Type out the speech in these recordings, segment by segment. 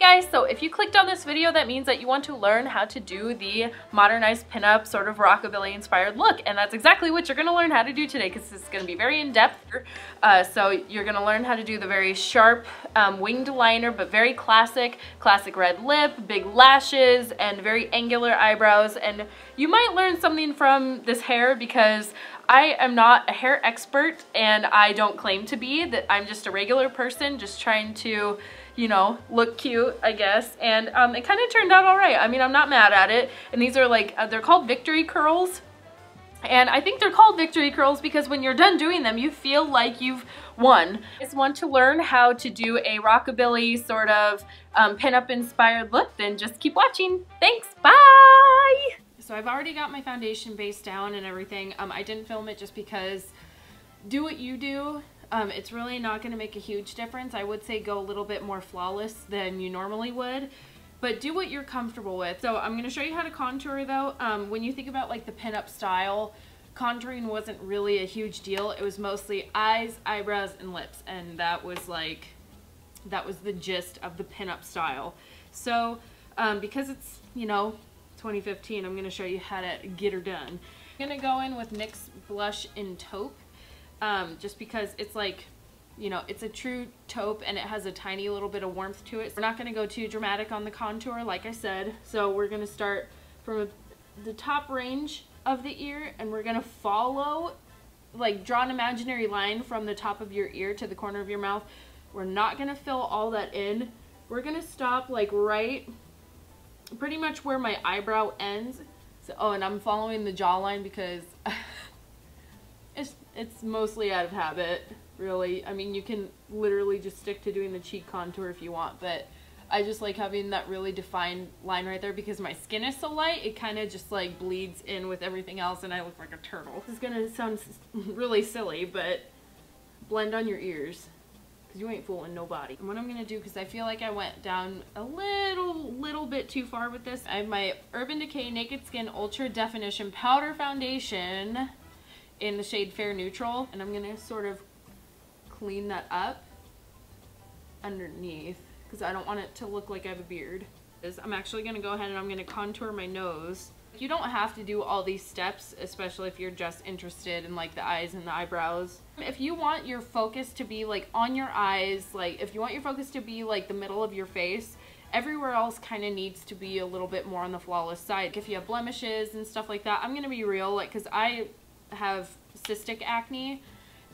guys, so if you clicked on this video, that means that you want to learn how to do the modernized pinup sort of rockabilly inspired look, and that's exactly what you're going to learn how to do today, because this is going to be very in-depth. So you're going to learn how to do the very sharp winged liner, but very classic red lip, big lashes, and very angular eyebrows. And you might learn something from this hair, because I am not a hair expert and I don't claim to be. That I'm just a regular person just trying to, you know, look cute, I guess. And it kind of turned out all right. I mean, I'm not mad at it. And these are like, they're called victory curls. And I think they're called victory curls because when you're done doing them, you feel like you've won. If you just want to learn how to do a rockabilly sort of pinup inspired look, then just keep watching. Thanks, bye! So I've already got my foundation base down and everything. I didn't film it just because do what you do. It's really not going to make a huge difference. I would say go a little bit more flawless than you normally would, but do what you're comfortable with. So I'm going to show you how to contour though. When you think about like the pinup style, contouring wasn't really a huge deal. It was mostly eyes, eyebrows, and lips, and that was the gist of the pinup style. So because it's, you know, 2015, I'm going to show you how to get her done. I'm going to go in with NYX blush in taupe, just because it's like, you know, it's a true taupe and it has a tiny little bit of warmth to it. We're not going to go too dramatic on the contour, like I said. So we're going to start from the top range of the ear, and we're going to follow, like draw an imaginary line from the top of your ear to the corner of your mouth. We're not going to fill all that in. We're going to stop like right pretty much where my eyebrow ends. So, oh, and I'm following the jawline because it's mostly out of habit, really. I mean, you can literally just stick to doing the cheek contour if you want, but I just like having that really defined line right there because my skin is so light, it kind of just like bleeds in with everything else and I look like a turtle. This is gonna sound really silly, but blend on your ears, because you ain't fooling nobody. And what I'm gonna do, because I feel like I went down a little bit too far with this, I have my Urban Decay Naked Skin Ultra Definition Powder Foundation in the shade Fair Neutral, and I'm gonna sort of clean that up underneath because I don't want it to look like I have a beard. I'm actually gonna go ahead and I'm gonna contour my nose. You don't have to do all these steps, especially if you're just interested in like the eyes and the eyebrows. If you want your focus to be like on your eyes, like if you want your focus to be like the middle of your face, everywhere else kind of needs to be a little bit more on the flawless side. If you have blemishes and stuff like that, I'm gonna be real, like, because I have cystic acne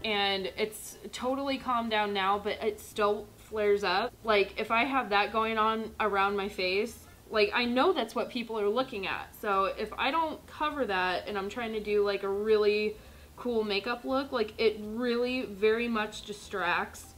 and it's totally calmed down now, but it still flares up. Like if I have that going on around my face, like I know that's what people are looking at. So if I don't cover that and I'm trying to do like a really cool makeup look, like it really very much distracts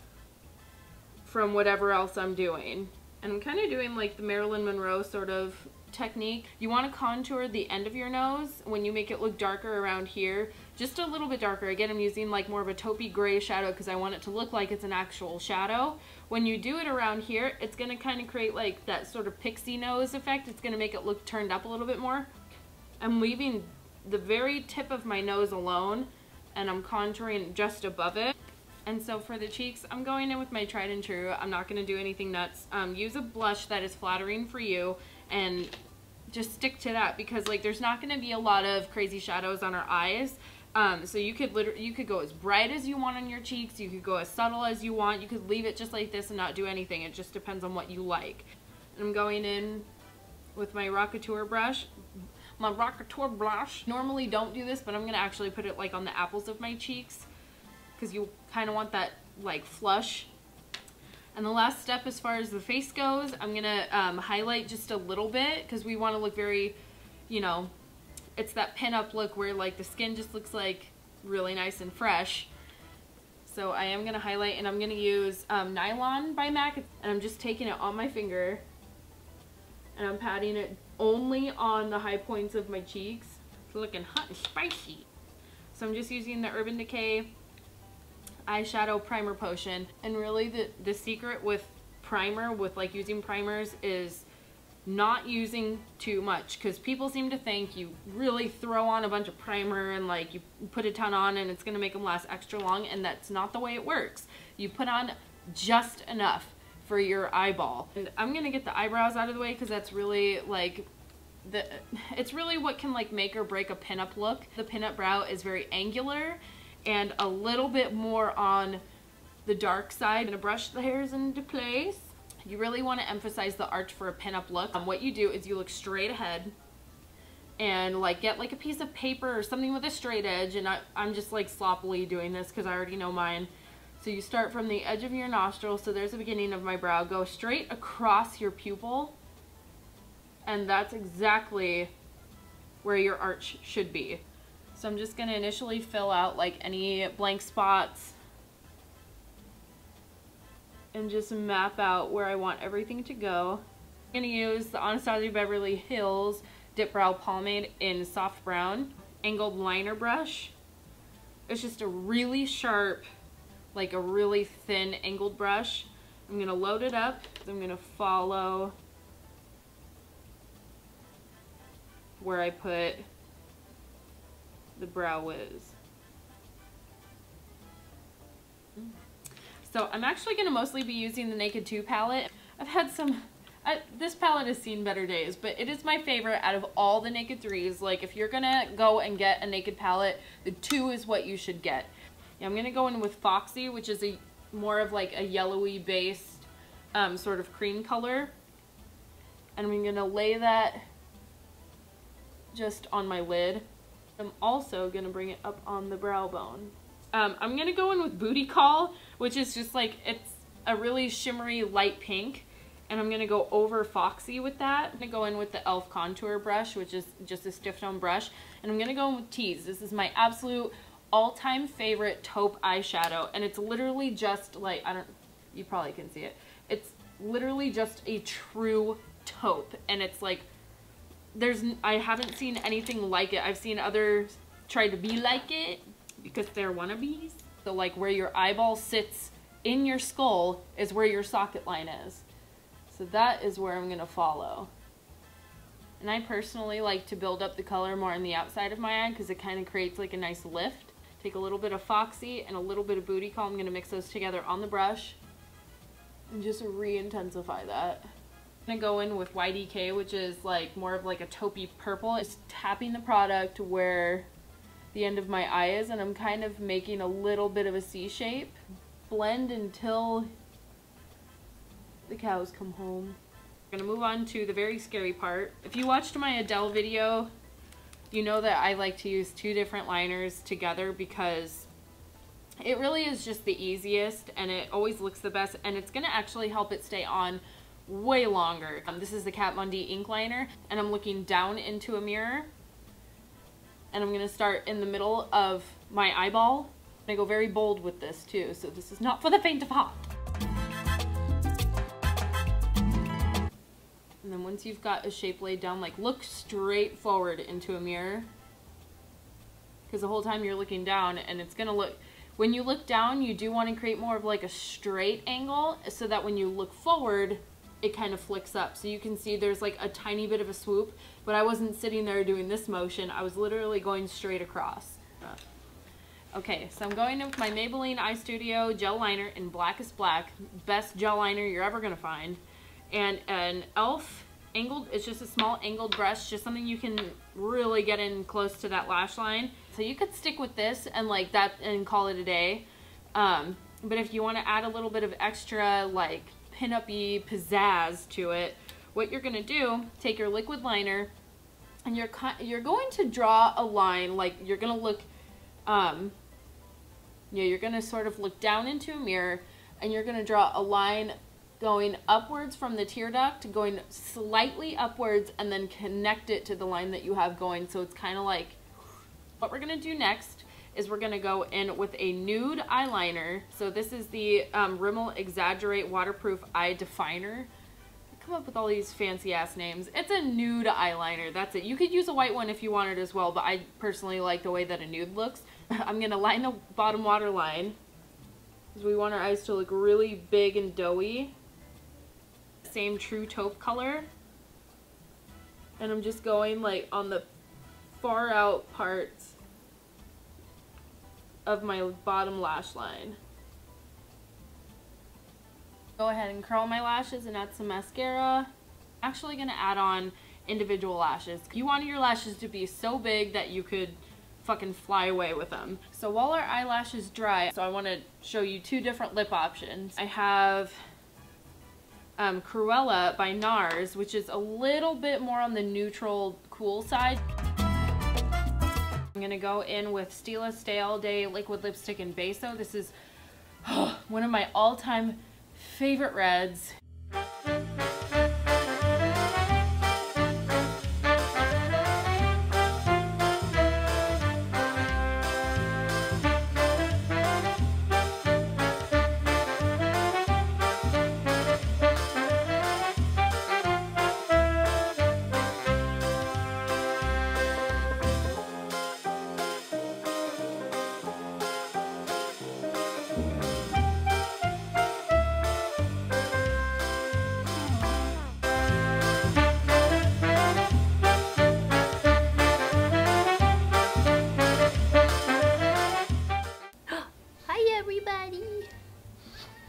from whatever else I'm doing. And I'm kind of doing like the Marilyn Monroe sort of technique. You want to contour the end of your nose when you make it look darker around here, just a little bit darker. Again, I'm using like more of a taupey gray shadow because I want it to look like it's an actual shadow. When you do it around here, it's going to kind of create like that sort of pixie nose effect. It's going to make it look turned up a little bit more. I'm leaving the very tip of my nose alone and I'm contouring just above it. And so for the cheeks, I'm going in with my tried and true. I'm not going to do anything nuts. Use a blush that is flattering for you and just stick to that, because like there's not going to be a lot of crazy shadows on our eyes. So you could go as bright as you want on your cheeks, you could go as subtle as you want, you could leave it just like this and not do anything. It just depends on what you like. And I'm going in with my Rockabilly brush. My Rockabilly brush. Normally don't do this, but I'm going to actually put it like on the apples of my cheeks because you kind of want that like flush. And the last step as far as the face goes, I'm going to highlight just a little bit because we want to look very, you know, it's that pinup look where like the skin just looks like really nice and fresh. So I am going to highlight, and I'm going to use Nylon by MAC, and I'm just taking it on my finger and I'm patting it only on the high points of my cheeks. It's looking hot and spicy. So I'm just using the Urban Decay eyeshadow primer potion, and really the secret with primer, with like using primers, is not using too much, because people seem to think you really throw on a bunch of primer and like you put a ton on and it's going to make them last extra long, and that's not the way it works. You put on just enough for your eyeball. And I'm gonna get the eyebrows out of the way because that's really like it's really what can like make or break a pinup look. The pinup brow is very angular and a little bit more on the dark side. I'm gonna brush the hairs into place. You really want to emphasize the arch for a pinup look. What you do is you look straight ahead and like get like a piece of paper or something with a straight edge, and I'm just like sloppily doing this because I already know mine. So you start from the edge of your nostril, so there's the beginning of my brow, go straight across your pupil, and that's exactly where your arch should be. So I'm just gonna initially fill out like any blank spots and just map out where I want everything to go. I'm gonna use the Anastasia Beverly Hills Dip Brow Pomade in Soft Brown angled liner brush. It's just a really sharp, like a really thin angled brush. I'm gonna load it up. I'm gonna follow where I put the brow wiz. So I'm actually gonna mostly be using the Naked 2 palette. I've had some, this palette has seen better days, but it is my favorite out of all the Naked 3s. Like if you're gonna go and get a Naked palette, the 2 is what you should get. Yeah, I'm gonna go in with Foxy, which is a more of like a yellowy based sort of cream color. And I'm gonna lay that just on my lid. I'm also gonna bring it up on the brow bone. I'm gonna go in with Booty Call, which is just like, it's a really shimmery light pink. And I'm gonna go over Foxy with that. I'm gonna go in with the e.l.f. contour brush, which is just a stiff tone brush. And I'm gonna go in with Tease. This is my absolute all-time favorite taupe eyeshadow. And it's literally just like, you probably can see it. It's literally just a true taupe. And it's like, I haven't seen anything like it. I've seen others try to be like it because they're wannabes. So like where your eyeball sits in your skull is where your socket line is. So that is where I'm gonna follow. And I personally like to build up the color more on the outside of my eye because it kind of creates like a nice lift. Take a little bit of Foxy and a little bit of Booty Call. I'm gonna mix those together on the brush and just re-intensify that. I'm gonna go in with YDK, which is like more of like a taupey purple. It's tapping the product where the end of my eye is, and I'm kind of making a little bit of a C shape. Blend until the cows come home. I'm gonna move on to the very scary part. If you watched my Adele video, you know that I like to use 2 different liners together because it really is just the easiest and it always looks the best, and it's gonna actually help it stay on way longer. This is the Kat Von D ink liner, and I'm looking down into a mirror, and I'm gonna start in the middle of my eyeball. I go very bold with this too, so this is not for the faint of heart. And then once you've got a shape laid down, like look straight forward into a mirror, because the whole time you're looking down, and it's gonna look, when you look down, you do want to create more of like a straight angle so that when you look forward, it kind of flicks up. So you can see there's like a tiny bit of a swoop, but I wasn't sitting there doing this motion. I was literally going straight across. Okay, so I'm going in with my Maybelline Eye Studio gel liner in Blackest Black. Best gel liner you're ever gonna find. And an e.l.f. angled, it's just a small angled brush, just something you can really get in close to that lash line. So you could stick with this and like that and call it a day. But if you wanna add a little bit of extra like pin-up-y pizzazz to it, what you're gonna do, take your liquid liner and you're going to draw a line, like you're gonna look, you're gonna sort of look down into a mirror and you're gonna draw a line going upwards from the tear duct, going slightly upwards, and then connect it to the line that you have going. So it's kind of like, what we're gonna do next is we're gonna go in with a nude eyeliner. So this is the Rimmel Exaggerate Waterproof Eye Definer. I come up with all these fancy ass names. It's a nude eyeliner, that's it. You could use a white one if you wanted as well, but I personally like the way that a nude looks. I'm gonna line the bottom waterline because we want our eyes to look really big and doughy. Same true taupe color. And I'm just going like on the far out parts of my bottom lash line. Go ahead and curl my lashes and add some mascara. I'm actually gonna add on individual lashes. You want your lashes to be so big that you could fucking fly away with them. So while our eyelashes dry, so I want to show you two different lip options. I have Cruella by NARS, which is a little bit more on the neutral cool side. I'm gonna go in with Stila Stay All Day liquid lipstick in Beso. This is one of my all-time favorite reds.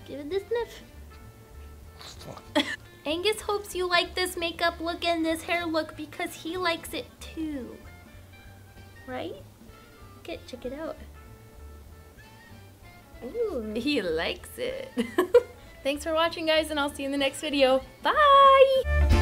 Give it this sniff. Angus hopes you like this makeup look and this hair look because he likes it too. Right? Check it out. Ooh. He likes it. Thanks for watching, guys, and I'll see you in the next video. Bye!